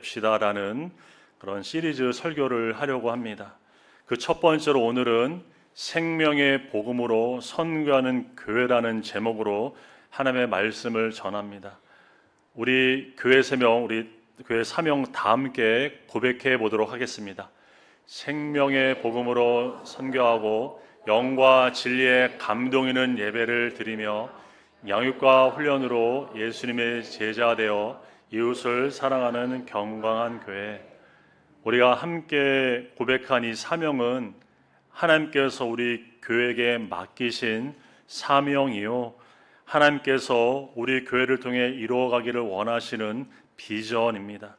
시다라는 그런 시리즈 설교를 하려고 합니다. 그 첫 번째로 오늘은 생명의 복음으로 선교하는 교회라는 제목으로 하나님의 말씀을 전합니다. 우리 교회 세명, 우리 교회 사명 다 함께 고백해 보도록 하겠습니다. 생명의 복음으로 선교하고 영과 진리의 감동 있는 예배를 드리며 양육과 훈련으로 예수님의 제자 되어 이웃을 사랑하는 경건한 교회. 우리가 함께 고백한 이 사명은 하나님께서 우리 교회에게 맡기신 사명이요, 하나님께서 우리 교회를 통해 이루어가기를 원하시는 비전입니다.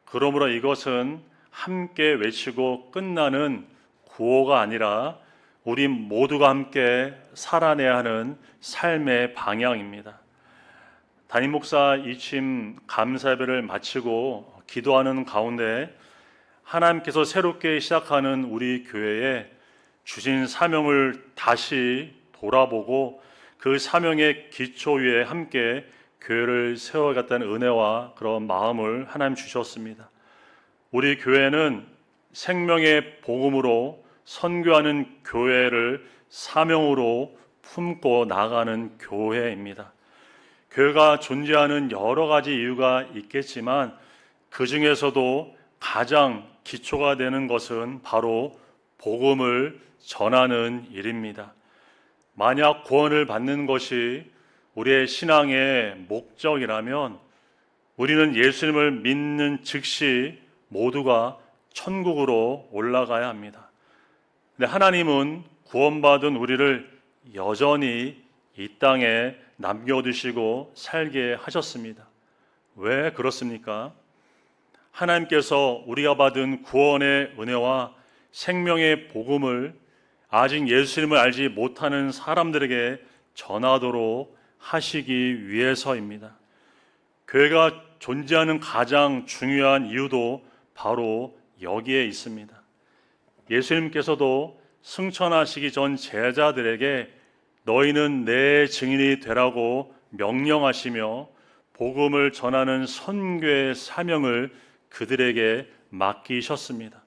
그러므로 이것은 함께 외치고 끝나는 구호가 아니라 우리 모두가 함께 살아내야 하는 삶의 방향입니다. 담임 목사 이침 감사 예배를 마치고 기도하는 가운데 하나님께서 새롭게 시작하는 우리 교회에 주신 사명을 다시 돌아보고 그 사명의 기초 위에 함께 교회를 세워가겠다는 은혜와 그런 마음을 하나님 주셨습니다. 우리 교회는 생명의 복음으로 선교하는 교회를 사명으로 품고 나가는 교회입니다. 교회가 존재하는 여러 가지 이유가 있겠지만 그 중에서도 가장 기초가 되는 것은 바로 복음을 전하는 일입니다. 만약 구원을 받는 것이 우리의 신앙의 목적이라면 우리는 예수님을 믿는 즉시 모두가 천국으로 올라가야 합니다. 근데 하나님은 구원받은 우리를 여전히 이 땅에 남겨두시고 살게 하셨습니다. 왜 그렇습니까? 하나님께서 우리가 받은 구원의 은혜와 생명의 복음을 아직 예수님을 알지 못하는 사람들에게 전하도록 하시기 위해서입니다. 교회가 존재하는 가장 중요한 이유도 바로 여기에 있습니다. 예수님께서도 승천하시기 전 제자들에게 너희는 내 증인이 되라고 명령하시며 복음을 전하는 선교의 사명을 그들에게 맡기셨습니다.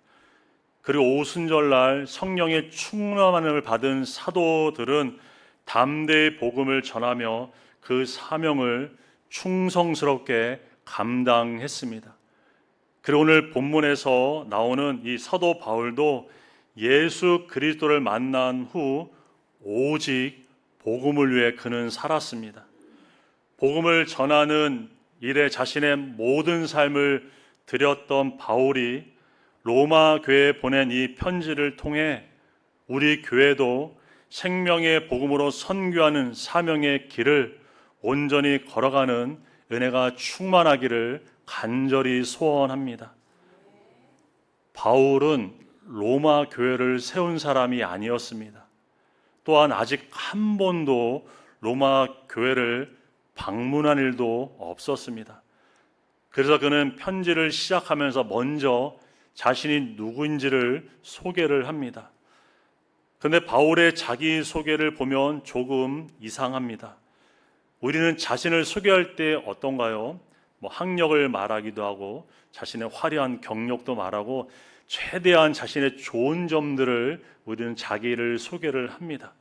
그리고 오순절날 성령의 충만함을 받은 사도들은 담대히 복음을 전하며 그 사명을 충성스럽게 감당했습니다. 그리고 오늘 본문에서 나오는 이 사도 바울도 예수 그리스도를 만난 후 오직 복음을 위해 그는 살았습니다. 복음을 전하는 일에 자신의 모든 삶을 드렸던 바울이 로마 교회에 보낸 이 편지를 통해 우리 교회도 생명의 복음으로 선교하는 사명의 길을 온전히 걸어가는 은혜가 충만하기를 간절히 소원합니다. 바울은 로마 교회를 세운 사람이 아니었습니다. 또한 아직 한 번도 로마 교회를 방문한 일도 없었습니다. 그래서 그는 편지를 시작하면서 먼저 자신이 누구인지를 소개를 합니다. 그런데 바울의 자기소개를 보면 조금 이상합니다. 우리는 자신을 소개할 때 어떤가요? 학력을 말하기도 하고 자신의 화려한 경력도 말하고 최대한 자신의 좋은 점들을 우리는 자기를 소개를 합니다.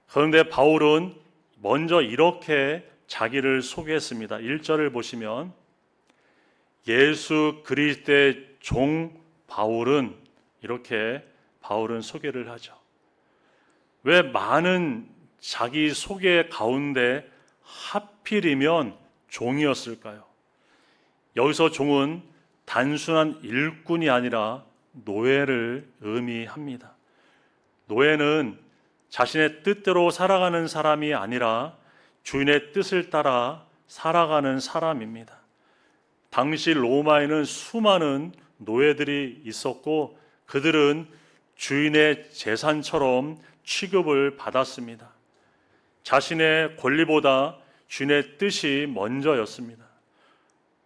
그런데 바울은 먼저 이렇게 자기를 소개했습니다. 1절을 보시면 예수 그리스도의 종 바울은, 이렇게 바울은 소개를 하죠. 왜 많은 자기 소개 가운데 하필이면 종이었을까요? 여기서 종은 단순한 일꾼이 아니라 노예를 의미합니다. 노예는 자신의 뜻대로 살아가는 사람이 아니라 주인의 뜻을 따라 살아가는 사람입니다. 당시 로마에는 수많은 노예들이 있었고 그들은 주인의 재산처럼 취급을 받았습니다. 자신의 권리보다 주인의 뜻이 먼저였습니다.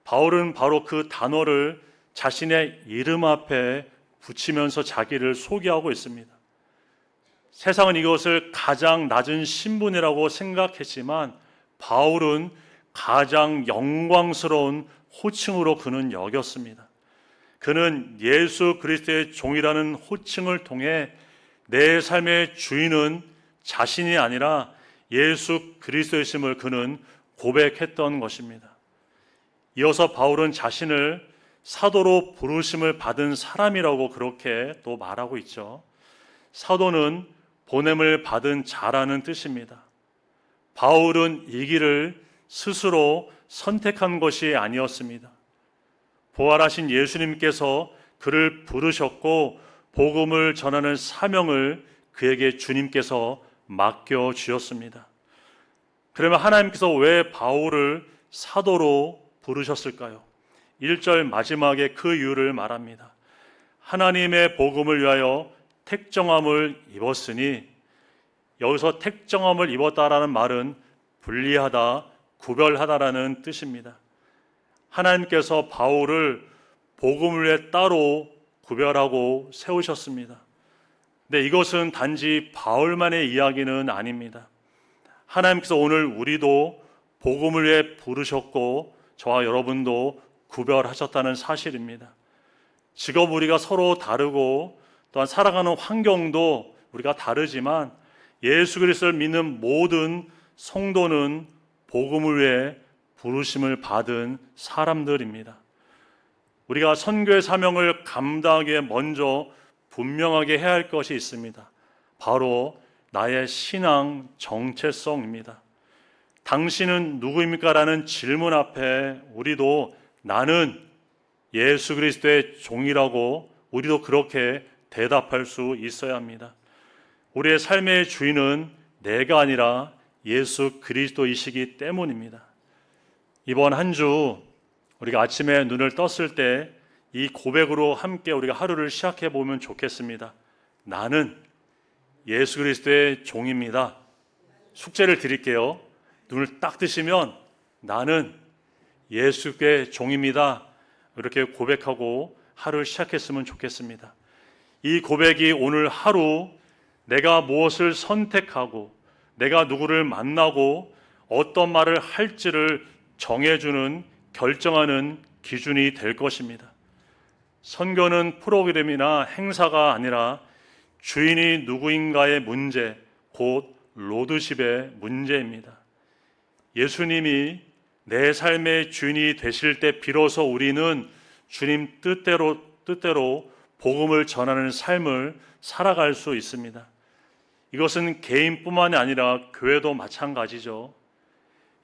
바울은 바로 그 단어를 자신의 이름 앞에 붙이면서 자기를 소개하고 있습니다. 세상은 이것을 가장 낮은 신분이라고 생각했지만 바울은 가장 영광스러운 호칭으로 그는 여겼습니다. 그는 예수 그리스도의 종이라는 호칭을 통해 내 삶의 주인은 자신이 아니라 예수 그리스도이심을 그는 고백했던 것입니다. 이어서 바울은 자신을 사도로 부르심을 받은 사람이라고 그렇게 또 말하고 있죠. 사도는 보냄을 받은 자라는 뜻입니다. 바울은 이 길을 스스로 선택한 것이 아니었습니다. 부활하신 예수님께서 그를 부르셨고 복음을 전하는 사명을 그에게 주님께서 맡겨주셨습니다. 그러면 하나님께서 왜 바울을 사도로 부르셨을까요? 1절 마지막에 그 이유를 말합니다. 하나님의 복음을 위하여 택정함을 입었으니, 여기서 택정함을 입었다라는 말은 분리하다, 구별하다라는 뜻입니다. 하나님께서 바울을 복음을 위해 따로 구별하고 세우셨습니다. 근데 이것은 단지 바울만의 이야기는 아닙니다. 하나님께서 오늘 우리도 복음을 위해 부르셨고 저와 여러분도 구별하셨다는 사실입니다. 직업 우리가 서로 다르고 또한 살아가는 환경도 우리가 다르지만 예수 그리스도를 믿는 모든 성도는 복음을 위해 부르심을 받은 사람들입니다. 우리가 선교의 사명을 감당하기 위해 먼저 분명하게 해야 할 것이 있습니다. 바로 나의 신앙 정체성입니다. 당신은 누구입니까? 라는 질문 앞에 우리도 나는 예수 그리스도의 종이라고 우리도 그렇게 대답할 수 있어야 합니다. 우리의 삶의 주인은 내가 아니라 예수 그리스도이시기 때문입니다. 이번 한 주 우리가 아침에 눈을 떴을 때 이 고백으로 함께 우리가 하루를 시작해 보면 좋겠습니다. 나는 예수 그리스도의 종입니다. 숙제를 드릴게요. 눈을 딱 뜨시면 나는 예수의 종입니다. 이렇게 고백하고 하루를 시작했으면 좋겠습니다. 이 고백이 오늘 하루 내가 무엇을 선택하고 내가 누구를 만나고 어떤 말을 할지를 정해주는 결정하는 기준이 될 것입니다. 선교는 프로그램이나 행사가 아니라 주인이 누구인가의 문제, 곧 로드십의 문제입니다. 예수님이 내 삶의 주인이 되실 때 비로소 우리는 주님 뜻대로 복음을 전하는 삶을 살아갈 수 있습니다. 이것은 개인뿐만이 아니라 교회도 마찬가지죠.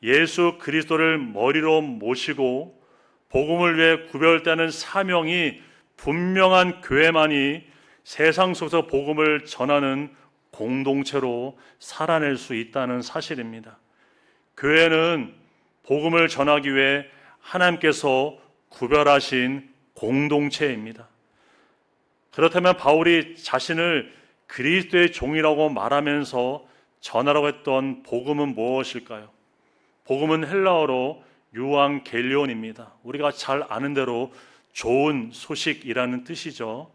예수 그리스도를 머리로 모시고 복음을 위해 구별되는 사명이 분명한 교회만이 세상 속에서 복음을 전하는 공동체로 살아낼 수 있다는 사실입니다. 교회는 복음을 전하기 위해 하나님께서 구별하신 공동체입니다. 그렇다면 바울이 자신을 그리스도의 종이라고 말하면서 전하라고 했던 복음은 무엇일까요? 복음은 헬라어로 유앙겔리온입니다. 우리가 잘 아는 대로 좋은 소식이라는 뜻이죠.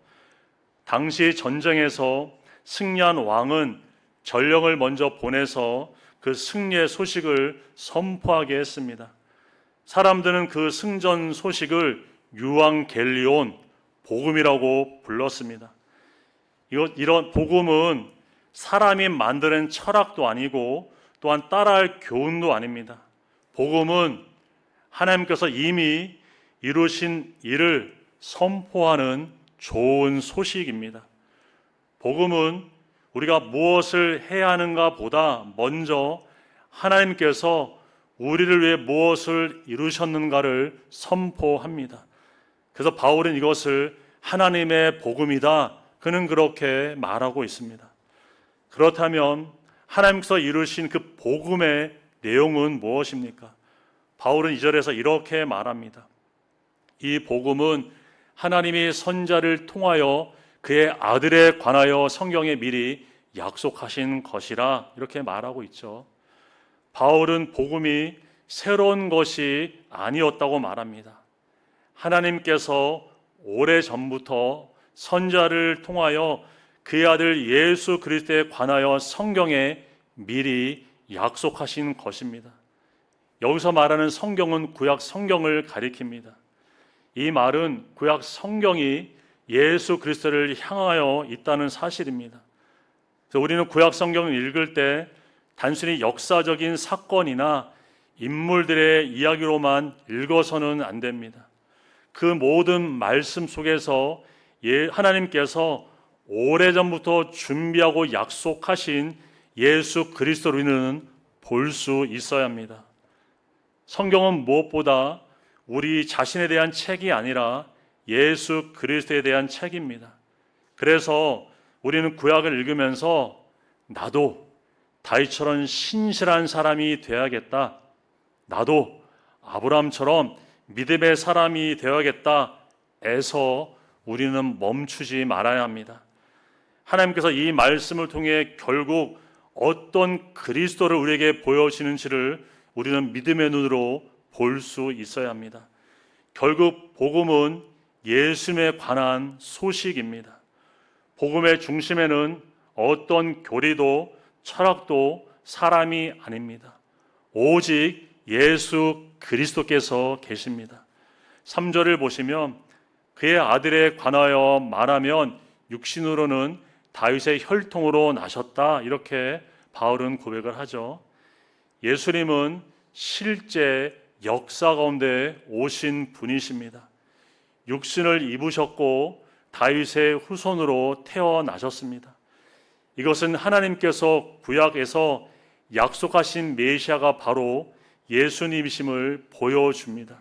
당시 전쟁에서 승리한 왕은 전령을 먼저 보내서 그 승리의 소식을 선포하게 했습니다. 사람들은 그 승전 소식을 유앙겔리온, 복음이라고 불렀습니다. 이런 복음은 사람이 만드는 철학도 아니고 또한 따라할 교훈도 아닙니다. 복음은 하나님께서 이미 이루신 일을 선포하는 좋은 소식입니다. 복음은 우리가 무엇을 해야 하는가 보다 먼저 하나님께서 우리를 위해 무엇을 이루셨는가를 선포합니다. 그래서 바울은 이것을 하나님의 복음이다. 그는 그렇게 말하고 있습니다. 그렇다면 하나님께서 이루신 그 복음의 내용은 무엇입니까? 바울은 2절에서 이렇게 말합니다. 이 복음은 하나님이 선지자를 통하여 그의 아들에 관하여 성경에 미리 약속하신 것이라 이렇게 말하고 있죠. 바울은 복음이 새로운 것이 아니었다고 말합니다. 하나님께서 오래전부터 선지자를 통하여 그의 아들 예수 그리스도에 관하여 성경에 미리 약속하신 것입니다. 여기서 말하는 성경은 구약 성경을 가리킵니다. 이 말은 구약 성경이 예수 그리스도를 향하여 있다는 사실입니다. 그래서 우리는 구약 성경을 읽을 때 단순히 역사적인 사건이나 인물들의 이야기로만 읽어서는 안 됩니다. 그 모든 말씀 속에서 하나님께서 오래전부터 준비하고 약속하신 예수 그리스도를 우리는 볼 수 있어야 합니다. 성경은 무엇보다 우리 자신에 대한 책이 아니라 예수 그리스도에 대한 책입니다. 그래서 우리는 구약을 읽으면서 나도 다윗처럼 신실한 사람이 되어야겠다, 나도 아브라함처럼 믿음의 사람이 되어야겠다 에서 우리는 멈추지 말아야 합니다. 하나님께서 이 말씀을 통해 결국 어떤 그리스도를 우리에게 보여주시는지를 우리는 믿음의 눈으로 볼 수 있어야 합니다. 결국 복음은 예수님에 관한 소식입니다. 복음의 중심에는 어떤 교리도 철학도 사람이 아닙니다. 오직 예수 그리스도께서 계십니다. 3절을 보시면 그의 아들에 관하여 말하면 육신으로는 다윗의 혈통으로 나셨다, 이렇게 바울은 고백을 하죠. 예수님은 실제 역사 가운데 오신 분이십니다. 육신을 입으셨고 다윗의 후손으로 태어나셨습니다. 이것은 하나님께서 구약에서 약속하신 메시아가 바로 예수님이심을 보여줍니다.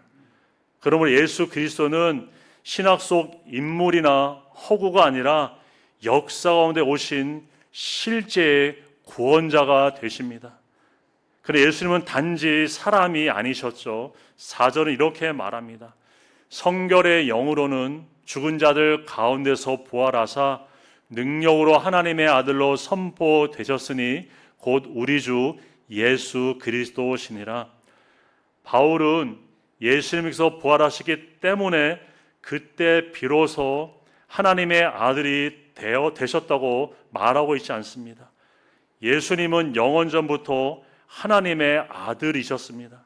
그러므로 예수 그리스도는 신학 속 인물이나 허구가 아니라 역사 가운데 오신 실제의 구원자가 되십니다. 그런데 예수님은 단지 사람이 아니셨죠. 4절은 이렇게 말합니다. 성결의 영으로는 죽은 자들 가운데서 부활하사 능력으로 하나님의 아들로 선포되셨으니 곧 우리 주 예수 그리스도시니라. 바울은 예수님께서 부활하시기 때문에 그때 비로소 하나님의 아들이 되셨다고 말하고 있지 않습니다. 예수님은 영원전부터 하나님의 아들이셨습니다.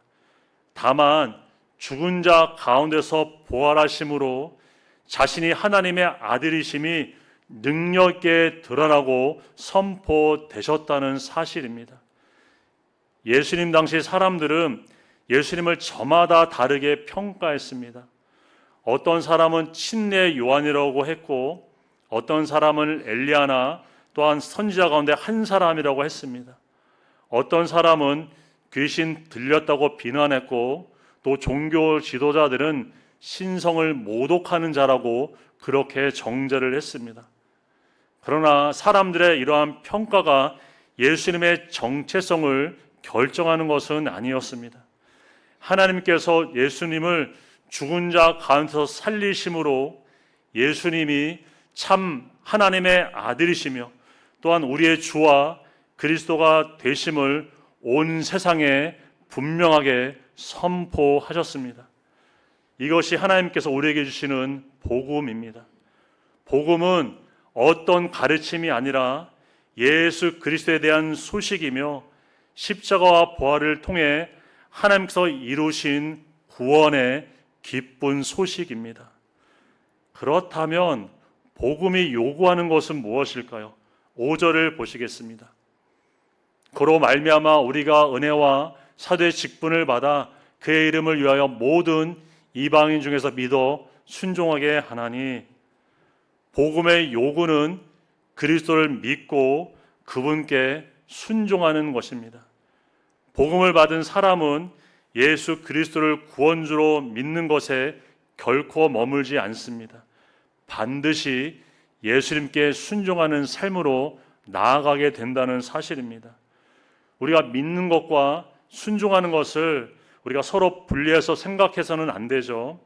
다만 죽은 자 가운데서 부활하심으로 자신이 하나님의 아들이심이 능력 있게 드러나고 선포되셨다는 사실입니다. 예수님 당시 사람들은 예수님을 저마다 다르게 평가했습니다. 어떤 사람은 친례 요한이라고 했고 어떤 사람은 엘리야나 또한 선지자 가운데 한 사람이라고 했습니다. 어떤 사람은 귀신 들렸다고 비난했고 또 종교 지도자들은 신성을 모독하는 자라고 그렇게 정죄를 했습니다. 그러나 사람들의 이러한 평가가 예수님의 정체성을 결정하는 것은 아니었습니다. 하나님께서 예수님을 죽은 자 가운데서 살리심으로 예수님이 참 하나님의 아들이시며 또한 우리의 주와 그리스도가 되심을 온 세상에 분명하게 선포하셨습니다. 이것이 하나님께서 우리에게 주시는 복음입니다. 복음은 어떤 가르침이 아니라 예수 그리스도에 대한 소식이며 십자가와 부활을 통해 하나님께서 이루신 구원의 기쁜 소식입니다. 그렇다면 복음이 요구하는 것은 무엇일까요? 5절을 보시겠습니다. 그로 말미암아 우리가 은혜와 사도의 직분을 받아 그의 이름을 위하여 모든 이방인 중에서 믿어 순종하게 하나니. 복음의 요구는 그리스도를 믿고 그분께 순종하는 것입니다. 복음을 받은 사람은 예수 그리스도를 구원주로 믿는 것에 결코 머물지 않습니다. 반드시 예수님께 순종하는 삶으로 나아가게 된다는 사실입니다. 우리가 믿는 것과 순종하는 것을 우리가 서로 분리해서 생각해서는 안 되죠.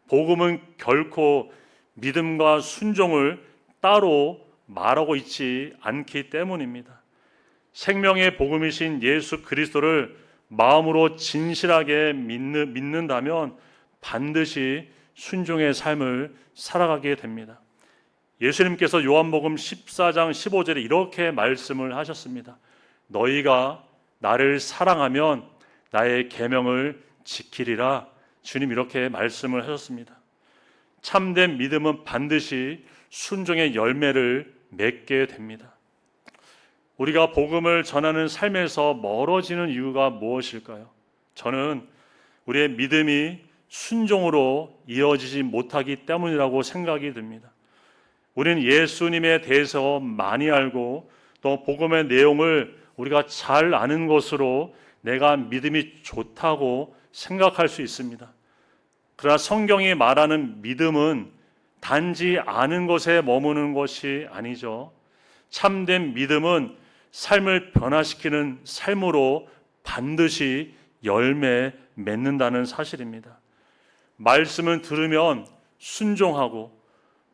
복음은 결코 믿음과 순종을 따로 말하고 있지 않기 때문입니다. 생명의 복음이신 예수 그리스도를 마음으로 진실하게 믿는다면 반드시 순종의 삶을 살아가게 됩니다. 예수님께서 요한복음 14장 15절에 이렇게 말씀을 하셨습니다. 너희가 나를 사랑하면 나의 계명을 지키리라. 주님 이렇게 말씀을 하셨습니다. 참된 믿음은 반드시 순종의 열매를 맺게 됩니다. 우리가 복음을 전하는 삶에서 멀어지는 이유가 무엇일까요? 저는 우리의 믿음이 순종으로 이어지지 못하기 때문이라고 생각이 듭니다. 우리는 예수님에 대해서 많이 알고 또 복음의 내용을 우리가 잘 아는 것으로 내가 믿음이 좋다고 생각할 수 있습니다. 그러나 성경이 말하는 믿음은 단지 아는 것에 머무는 것이 아니죠. 참된 믿음은 삶을 변화시키는 삶으로 반드시 열매 맺는다는 사실입니다. 말씀을 들으면 순종하고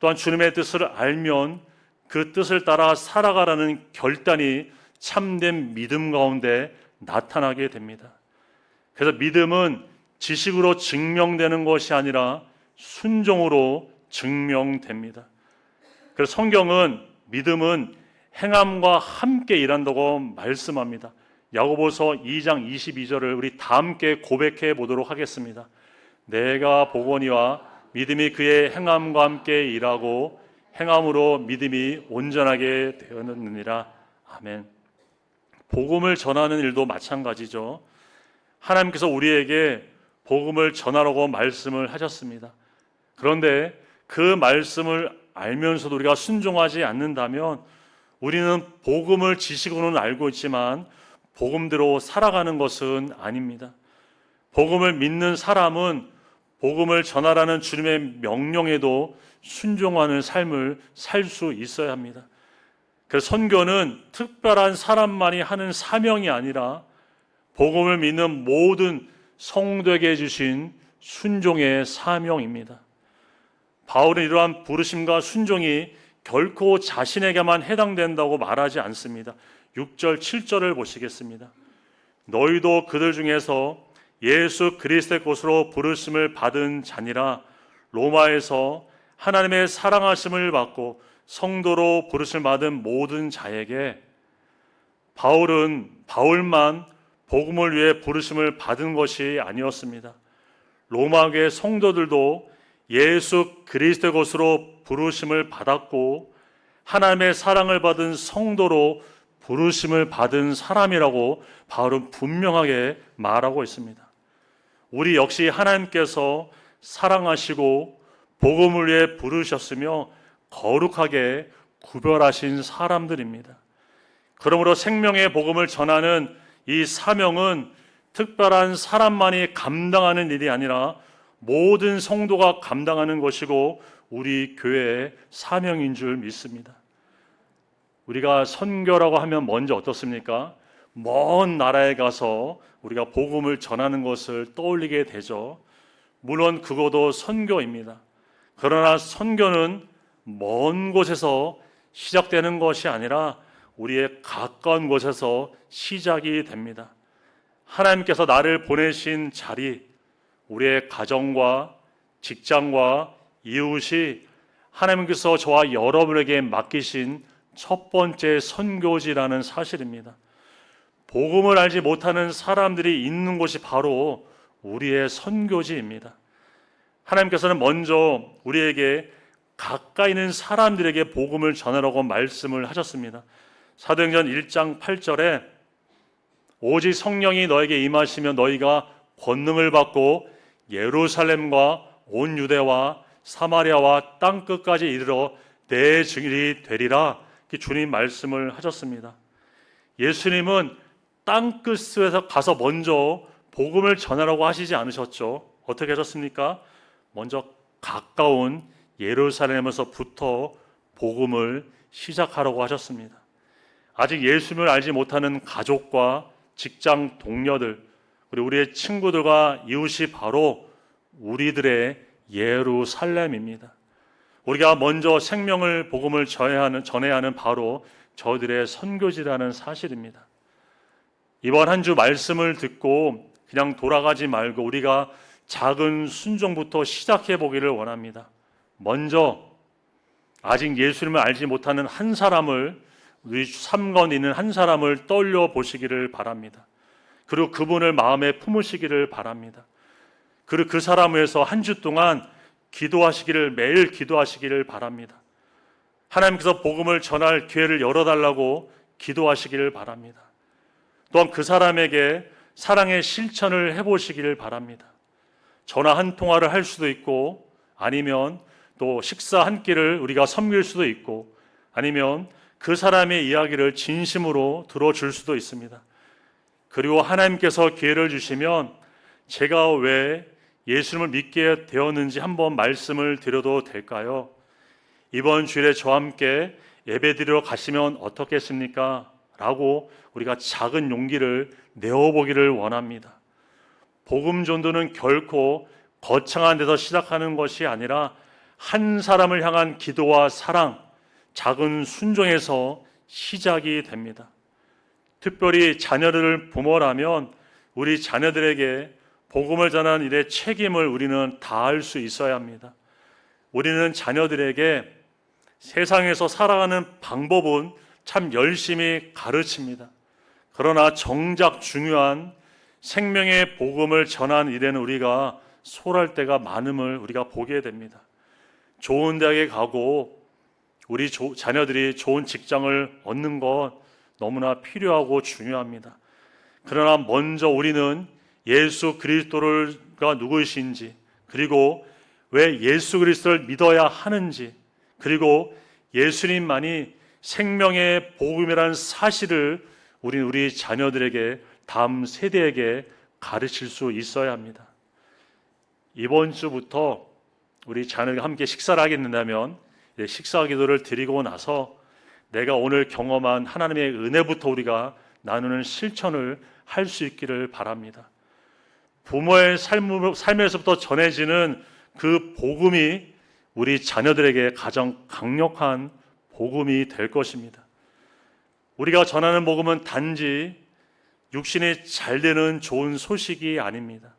또한 주님의 뜻을 알면 그 뜻을 따라 살아가라는 결단이 참된 믿음 가운데 나타나게 됩니다. 그래서 믿음은 지식으로 증명되는 것이 아니라 순종으로 증명됩니다. 그래서 성경은 믿음은 행함과 함께 일한다고 말씀합니다. 야고보서 2장 22절을 우리 다 함께 고백해 보도록 하겠습니다. 내가 보거니와 믿음이 그의 행함과 함께 일하고 행함으로 믿음이 온전하게 되었느니라. 아멘. 복음을 전하는 일도 마찬가지죠. 하나님께서 우리에게 복음을 전하라고 말씀을 하셨습니다. 그런데 그 말씀을 알면서도 우리가 순종하지 않는다면 우리는 복음을 지식으로는 알고 있지만 복음대로 살아가는 것은 아닙니다. 복음을 믿는 사람은 복음을 전하라는 주님의 명령에도 순종하는 삶을 살 수 있어야 합니다. 그래서 선교는 특별한 사람만이 하는 사명이 아니라 복음을 믿는 모든 성도에게 주신 순종의 사명입니다. 바울은 이러한 부르심과 순종이 결코 자신에게만 해당된다고 말하지 않습니다. 6절, 7절을 보시겠습니다. 너희도 그들 중에서 예수 그리스도의 것으로 부르심을 받은 자니라. 로마에서 하나님의 사랑하심을 받고 성도로 부르심을 받은 모든 자에게 바울만 복음을 위해 부르심을 받은 것이 아니었습니다. 로마교회 성도들도 예수 그리스도의 것으로 부르심을 받았고 하나님의 사랑을 받은 성도로 부르심을 받은 사람이라고 바울은 분명하게 말하고 있습니다. 우리 역시 하나님께서 사랑하시고 복음을 위해 부르셨으며 거룩하게 구별하신 사람들입니다. 그러므로 생명의 복음을 전하는 이 사명은 특별한 사람만이 감당하는 일이 아니라 모든 성도가 감당하는 것이고 우리 교회의 사명인 줄 믿습니다. 우리가 선교라고 하면 먼저 어떻습니까? 먼 나라에 가서 우리가 복음을 전하는 것을 떠올리게 되죠. 물론 그것도 선교입니다. 그러나 선교는 먼 곳에서 시작되는 것이 아니라 우리의 가까운 곳에서 시작이 됩니다. 하나님께서 나를 보내신 자리, 우리의 가정과 직장과 이웃이 하나님께서 저와 여러분에게 맡기신 첫 번째 선교지라는 사실입니다. 복음을 알지 못하는 사람들이 있는 곳이 바로 우리의 선교지입니다. 하나님께서는 먼저 우리에게 가까이 있는 사람들에게 복음을 전하라고 말씀을 하셨습니다. 사도행전 1장 8절에 오직 성령이 너에게 임하시면 너희가 권능을 받고 예루살렘과 온 유대와 사마리아와 땅 끝까지 이르러 내 증인이 되리라. 주님 말씀을 하셨습니다. 예수님은 땅 끝에서 가서 먼저 복음을 전하라고 하시지 않으셨죠. 어떻게 하셨습니까? 먼저 가까운 예루살렘에서부터 복음을 시작하라고 하셨습니다. 아직 예수님을 알지 못하는 가족과 직장 동료들, 그리고 우리의 친구들과 이웃이 바로 우리들의 예루살렘입니다. 우리가 먼저 생명을 복음을 전해야 하는 바로 저들의 선교지라는 사실입니다. 이번 한 주 말씀을 듣고 그냥 돌아가지 말고 우리가 작은 순종부터 시작해 보기를 원합니다. 먼저 아직 예수님을 알지 못하는 한 사람을, 우리 삶 가운데 있는 한 사람을 떠올려 보시기를 바랍니다. 그리고 그분을 마음에 품으시기를 바랍니다. 그리고 그 사람을 위해서 한 주 동안 기도하시기를, 매일 기도하시기를 바랍니다. 하나님께서 복음을 전할 기회를 열어달라고 기도하시기를 바랍니다. 또한 그 사람에게 사랑의 실천을 해보시기를 바랍니다. 전화 한 통화를 할 수도 있고, 아니면 또 식사 한 끼를 우리가 섬길 수도 있고, 아니면 그 사람의 이야기를 진심으로 들어줄 수도 있습니다. 그리고 하나님께서 기회를 주시면 제가 왜 예수님을 믿게 되었는지 한번 말씀을 드려도 될까요? 이번 주일에 저와 함께 예배드리러 가시면 어떻겠습니까? 라고 우리가 작은 용기를 내어보기를 원합니다. 복음 전도는 결코 거창한 데서 시작하는 것이 아니라 한 사람을 향한 기도와 사랑, 작은 순종에서 시작이 됩니다. 특별히 자녀를 부모라면 우리 자녀들에게 복음을 전하는 일의 책임을 우리는 다할 수 있어야 합니다. 우리는 자녀들에게 세상에서 살아가는 방법은 참 열심히 가르칩니다. 그러나 정작 중요한 생명의 복음을 전하는 일에는 우리가 소홀할 때가 많음을 우리가 보게 됩니다. 좋은 대학에 가고 우리 자녀들이 좋은 직장을 얻는 것 너무나 필요하고 중요합니다. 그러나 먼저 우리는 예수 그리스도가 누구이신지, 그리고 왜 예수 그리스도를 믿어야 하는지, 그리고 예수님만이 생명의 복음이라는 사실을 우리 자녀들에게, 다음 세대에게 가르칠 수 있어야 합니다. 이번 주부터 우리 자녀가 함께 식사를 하게 된다면 식사 기도를 드리고 나서 내가 오늘 경험한 하나님의 은혜부터 우리가 나누는 실천을 할 수 있기를 바랍니다. 부모의 삶에서부터 전해지는 그 복음이 우리 자녀들에게 가장 강력한 복음이 될 것입니다. 우리가 전하는 복음은 단지 육신이 잘 되는 좋은 소식이 아닙니다.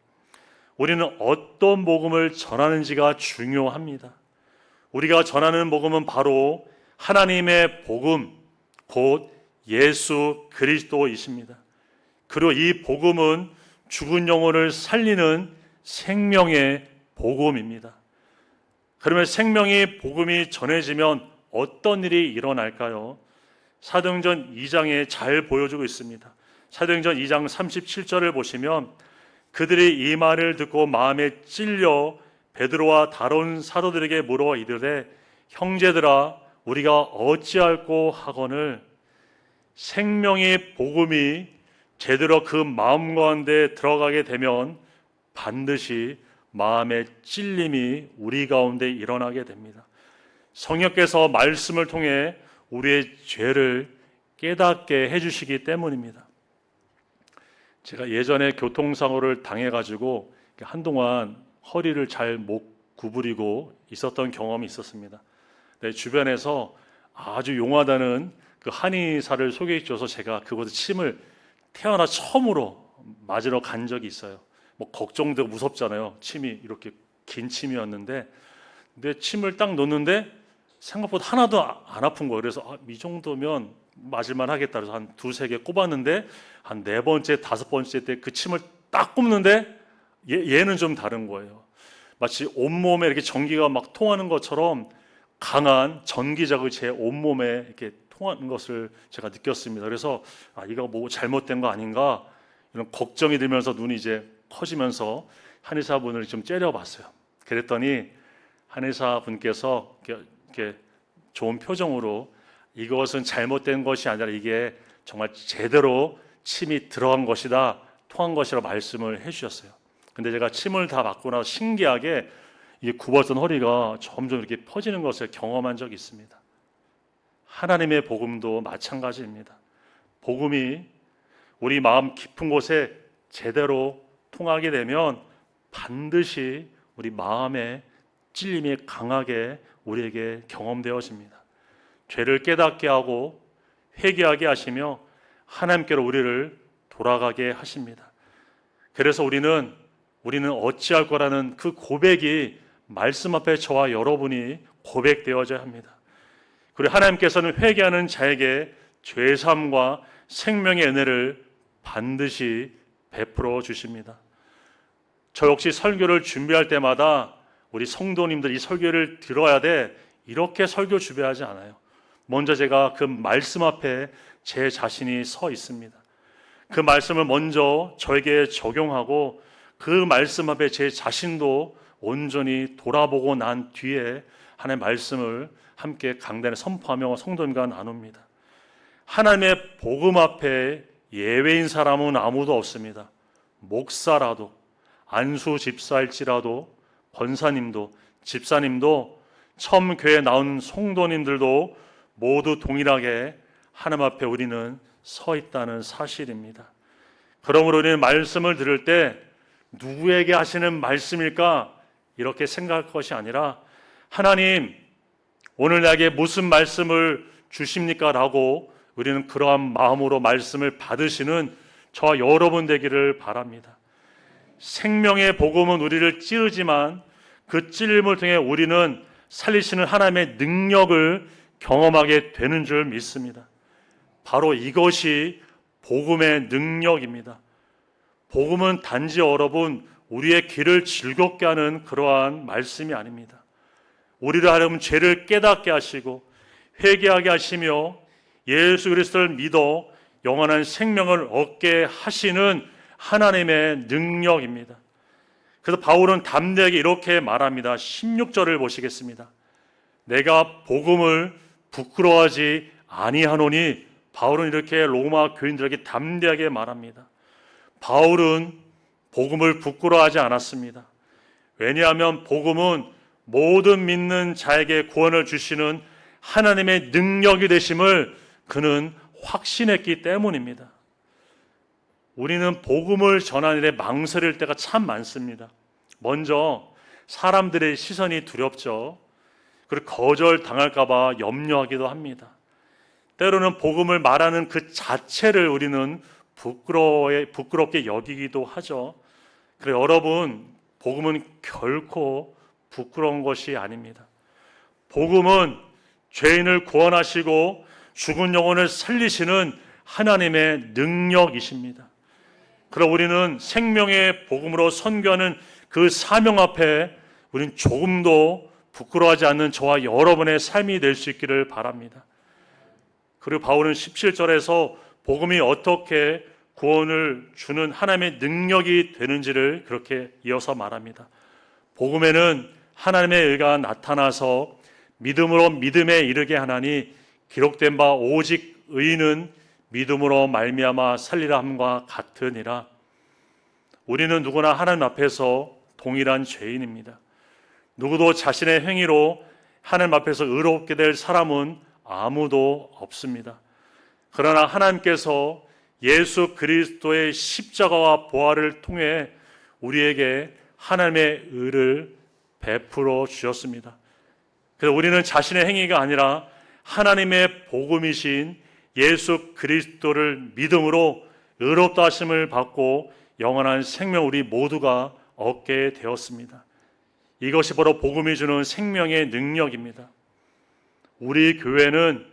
우리는 어떤 복음을 전하는지가 중요합니다. 우리가 전하는 복음은 바로 하나님의 복음, 곧 예수 그리스도이십니다. 그리고 이 복음은 죽은 영혼을 살리는 생명의 복음입니다. 그러면 생명의 복음이 전해지면 어떤 일이 일어날까요? 사도행전 2장에 잘 보여주고 있습니다. 사도행전 2장 37절을 보시면 그들이 이 말을 듣고 마음에 찔려 베드로와 다른 사도들에게 물어 이르되 형제들아 우리가 어찌할꼬 하거늘. 생명의 복음이 제대로 그 마음 가운데 들어가게 되면 반드시 마음의 찔림이 우리 가운데 일어나게 됩니다. 성령께서 말씀을 통해 우리의 죄를 깨닫게 해주시기 때문입니다. 제가 예전에 교통사고를 당해가지고 한동안 허리를 잘 못 구부리고 있었던 경험이 있었습니다. 내 주변에서 아주 용하다는 그 한의사를 소개해줘서 제가 그곳에 침을 태어나 처음으로 맞으러 간 적이 있어요. 뭐 걱정되고 무섭잖아요. 침이 이렇게 긴 침이었는데, 근데 침을 딱 놓는데 생각보다 하나도 안 아픈 거예요. 그래서 이 정도면 맞을만 하겠다. 그래서 한 두세 개 꼽았는데 한 네 번째, 다섯 번째 때 그 침을 딱 꼽는데 얘는 좀 다른 거예요. 마치 온몸에 이렇게 전기가 막 통하는 것처럼 강한 전기 자극이 제 온몸에 이렇게 통하는 것을 제가 느꼈습니다. 그래서 이거 뭐 잘못된 거 아닌가 이런 걱정이 들면서 눈이 이제 커지면서 한의사분을 좀 째려봤어요. 그랬더니 한의사분께서 이렇게 좋은 표정으로 이것은 잘못된 것이 아니라 이게 정말 제대로 침이 들어간 것이다, 통한 것이라고 말씀을 해주셨어요. 근데 제가 침을 다 맞고 나서 신기하게 이 굽었던 허리가 점점 이렇게 펴지는 것을 경험한 적이 있습니다. 하나님의 복음도 마찬가지입니다. 복음이 우리 마음 깊은 곳에 제대로 통하게 되면 반드시 우리 마음에 찔림이 강하게 우리에게 경험되어집니다. 죄를 깨닫게 하고 회개하게 하시며 하나님께로 우리를 돌아가게 하십니다. 그래서 우리는 어찌할 거라는 그 고백이 말씀 앞에 저와 여러분이 고백되어져야 합니다. 그리고 하나님께서는 회개하는 자에게 죄사함과 생명의 은혜를 반드시 베풀어 주십니다. 저 역시 설교를 준비할 때마다 우리 성도님들 이 설교를 들어야 돼, 이렇게 설교 준비하지 않아요. 먼저 제가 그 말씀 앞에 제 자신이 서 있습니다. 그 말씀을 먼저 저에게 적용하고 그 말씀 앞에 제 자신도 온전히 돌아보고 난 뒤에 하나님의 말씀을 함께 강단에 선포하며 성도님과 나눕니다. 하나님의 복음 앞에 예외인 사람은 아무도 없습니다. 목사라도, 안수 집사일지라도, 권사님도, 집사님도, 처음 교회에 나온 성도님들도 모두 동일하게 하나님 앞에 우리는 서 있다는 사실입니다. 그러므로 우리는 말씀을 들을 때 누구에게 하시는 말씀일까 이렇게 생각할 것이 아니라, 하나님 오늘 나에게 무슨 말씀을 주십니까? 라고 우리는 그러한 마음으로 말씀을 받으시는 저와 여러분 되기를 바랍니다. 생명의 복음은 우리를 찌르지만 그 찔림을 통해 우리는 살리시는 하나님의 능력을 경험하게 되는 줄 믿습니다. 바로 이것이 복음의 능력입니다. 복음은 단지 여러분 우리의 길을 즐겁게 하는 그러한 말씀이 아닙니다. 우리를 하려면 죄를 깨닫게 하시고 회개하게 하시며 예수 그리스도를 믿어 영원한 생명을 얻게 하시는 하나님의 능력입니다. 그래서 바울은 담대하게 이렇게 말합니다. 16절을 보시겠습니다. 내가 복음을 부끄러워하지 아니하노니, 바울은 이렇게 로마 교인들에게 담대하게 말합니다. 바울은 복음을 부끄러워하지 않았습니다. 왜냐하면 복음은 모든 믿는 자에게 구원을 주시는 하나님의 능력이 되심을 그는 확신했기 때문입니다. 우리는 복음을 전하는 데 망설일 때가 참 많습니다. 먼저 사람들의 시선이 두렵죠. 그리고 거절당할까 봐 염려하기도 합니다. 때로는 복음을 말하는 그 자체를 우리는 부끄럽게 여기기도 하죠. 그래서 여러분, 복음은 결코 부끄러운 것이 아닙니다. 복음은 죄인을 구원하시고 죽은 영혼을 살리시는 하나님의 능력이십니다. 그럼 우리는 생명의 복음으로 선교하는 그 사명 앞에 우리는 조금도 부끄러워하지 않는 저와 여러분의 삶이 될 수 있기를 바랍니다. 그리고 바울은 17절에서 복음이 어떻게 구원을 주는 하나님의 능력이 되는지를 그렇게 이어서 말합니다. 복음에는 하나님의 의가 나타나서 믿음으로 믿음에 이르게 하나니, 기록된 바 오직 의인은 믿음으로 말미암아 살리라 함과 같으니라. 우리는 누구나 하나님 앞에서 동일한 죄인입니다. 누구도 자신의 행위로 하나님 앞에서 의롭게 될 사람은 아무도 없습니다. 그러나 하나님께서 예수 그리스도의 십자가와 부활을 통해 우리에게 하나님의 의를 베풀어 주셨습니다. 그래서 우리는 자신의 행위가 아니라 하나님의 복음이신 예수 그리스도를 믿음으로 의롭다 하심을 받고 영원한 생명 우리 모두가 얻게 되었습니다. 이것이 바로 복음이 주는 생명의 능력입니다. 우리 교회는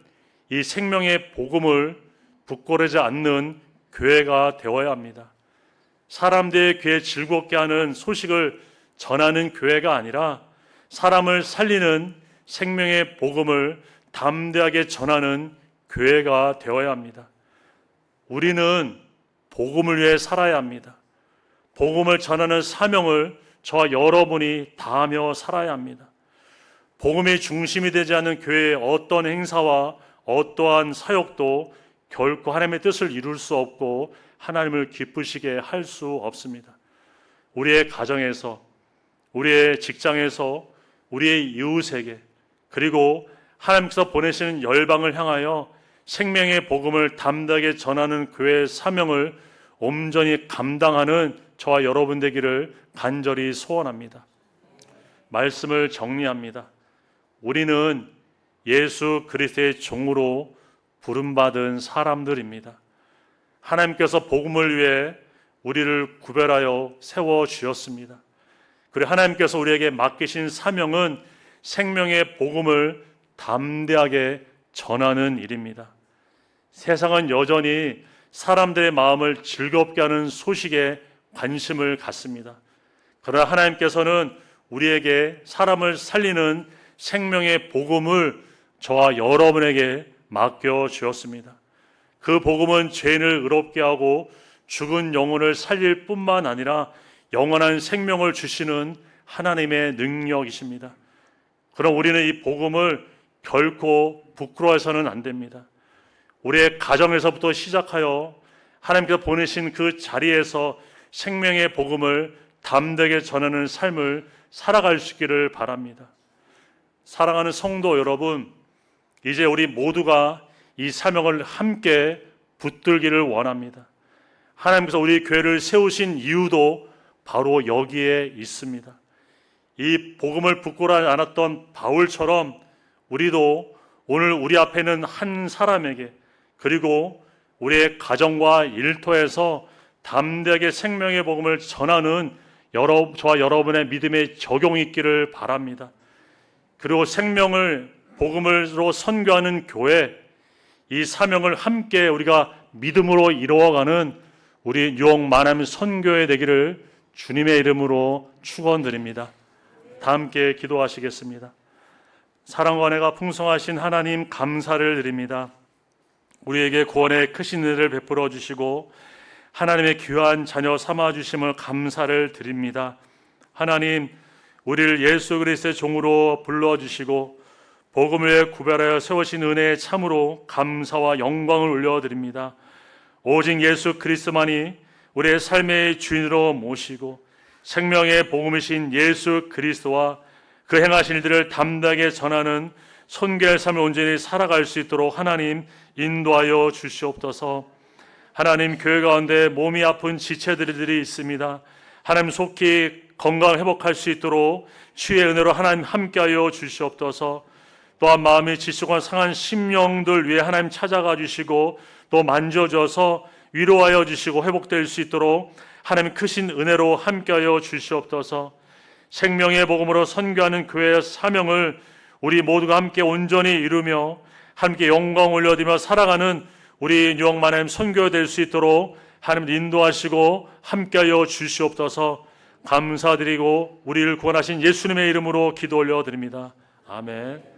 이 생명의 복음을 부끄러워하지 않는 교회가 되어야 합니다. 사람들의 귀에 즐겁게 하는 소식을 전하는 교회가 아니라 사람을 살리는 생명의 복음을 담대하게 전하는 교회가 되어야 합니다. 우리는 복음을 위해 살아야 합니다. 복음을 전하는 사명을 저와 여러분이 다하며 살아야 합니다. 복음이 중심이 되지 않는 교회의 어떤 행사와 어떠한 사역도 결코 하나님의 뜻을 이룰 수 없고 하나님을 기쁘시게 할 수 없습니다. 우리의 가정에서, 우리의 직장에서, 우리의 이웃에게, 그리고 하나님께서 보내시는 열방을 향하여 생명의 복음을 담대하게 전하는 교회의 사명을 온전히 감당하는 저와 여러분 되기를 간절히 소원합니다. 말씀을 정리합니다. 우리는 예수 그리스도의 종으로 부름받은 사람들입니다. 하나님께서 복음을 위해 우리를 구별하여 세워주셨습니다. 그리고 하나님께서 우리에게 맡기신 사명은 생명의 복음을 담대하게 전하는 일입니다. 세상은 여전히 사람들의 마음을 즐겁게 하는 소식에 관심을 갖습니다. 그러나 하나님께서는 우리에게 사람을 살리는 생명의 복음을 저와 여러분에게 맡겨 주었습니다. 그 복음은 죄인을 의롭게 하고 죽은 영혼을 살릴 뿐만 아니라 영원한 생명을 주시는 하나님의 능력이십니다. 그럼 우리는 이 복음을 결코 부끄러워해서는 안 됩니다. 우리의 가정에서부터 시작하여 하나님께서 보내신 그 자리에서 생명의 복음을 담대하게 전하는 삶을 살아갈 수 있기를 바랍니다. 사랑하는 성도 여러분, 이제 우리 모두가 이 사명을 함께 붙들기를 원합니다. 하나님께서 우리 교회를 세우신 이유도 바로 여기에 있습니다. 이 복음을 부끄러워하지 않았던 바울처럼 우리도 오늘 우리 앞에 있는 한 사람에게, 그리고 우리의 가정과 일터에서 담대하게 생명의 복음을 전하는 저와 여러분의 믿음의 적용이 있기를 바랍니다. 그리고 생명을 복음으로 선교하는 교회, 이 사명을 함께 우리가 믿음으로 이루어가는 우리 뉴욕 만남 선교회 되기를 주님의 이름으로 축원드립니다. 다 함께 기도하시겠습니다. 사랑과 은혜가 풍성하신 하나님, 감사를 드립니다. 우리에게 구원의 크신 은혜를 베풀어 주시고 하나님의 귀한 자녀 삼아 주심을 감사를 드립니다. 하나님, 우리를 예수 그리스도의 종으로 불러주시고 복음을 위해 구별하여 세우신 은혜에 참으로 감사와 영광을 올려드립니다. 오직 예수 그리스도만이 우리의 삶의 주인으로 모시고 생명의 복음이신 예수 그리스도와 그 행하신 일들을 담대하게 전하는 손괴할 삶을 온전히 살아갈 수 있도록 하나님 인도하여 주시옵소서. 하나님, 교회 가운데 몸이 아픈 지체들이 있습니다. 하나님, 속히 건강 회복할 수 있도록 주의 은혜로 하나님 함께하여 주시옵소서. 또한 마음이 지치고 상한 심령들 위해 하나님 찾아가 주시고 또 만져줘서 위로하여 주시고 회복될 수 있도록 하나님 크신 은혜로 함께하여 주시옵소서. 생명의 복음으로 선교하는 교회의 사명을 우리 모두가 함께 온전히 이루며 함께 영광 올려드리며 살아가는 우리 뉴욕 만남 선교회 될 수 있도록 하나님 인도하시고 함께하여 주시옵소서. 감사드리고 우리를 구원하신 예수님의 이름으로 기도 올려드립니다. 아멘.